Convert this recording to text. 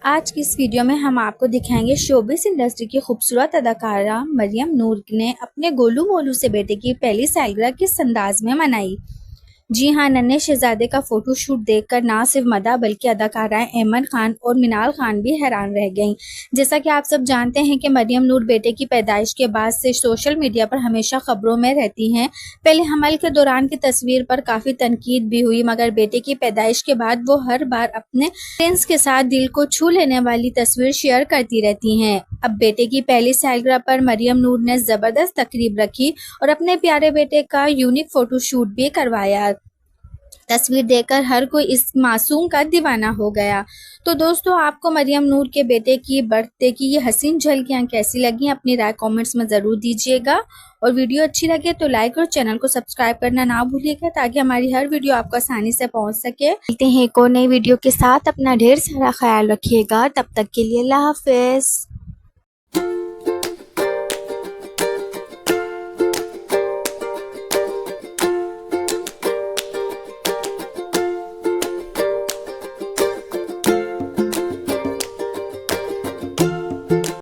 आज की इस वीडियो में हम आपको दिखाएंगे शोबिस इंडस्ट्री की खूबसूरत अदाकारा मरियम नूर ने अपने गोलू मोलू से बेटे की पहली सालगिरह किस अंदाज में मनाई। जी हाँ, नन्हे शहजादे का फोटोशूट देखकर ना सिर्फ मदा बल्कि अदाकाराएं ऐमन खान और मिनाल खान भी हैरान रह गईं। जैसा कि आप सब जानते हैं कि मरियम नूर बेटे की पैदाइश के बाद से सोशल मीडिया पर हमेशा खबरों में रहती हैं। पहले हमल के दौरान की तस्वीर पर काफ़ी तनकीद भी हुई, मगर बेटे की पैदाइश के बाद वो हर बार अपने फ्रेंड्स के साथ दिल को छू लेने वाली तस्वीर शेयर करती रहती हैं। अब बेटे की पहली सालगिरह पर मरियम नूर ने ज़बरदस्त तकरीब रखी और अपने प्यारे बेटे का यूनिक फोटोशूट भी करवाया। तस्वीर देखकर हर कोई इस मासूम का दीवाना हो गया। तो दोस्तों, आपको मरियम नूर के बेटे की बर्थडे की ये हसीन झलकियां कैसी लगी, अपनी राय कमेंट्स में ज़रूर दीजिएगा। और वीडियो अच्छी लगे तो लाइक और चैनल को सब्सक्राइब करना ना भूलिएगा, ताकि हमारी हर वीडियो आपको आसानी से पहुंच सके। मिलते हैं एक और नई वीडियो के साथ। अपना ढेर सारा ख्याल रखिएगा। तब तक के लिए अल्लाह हाफिज़।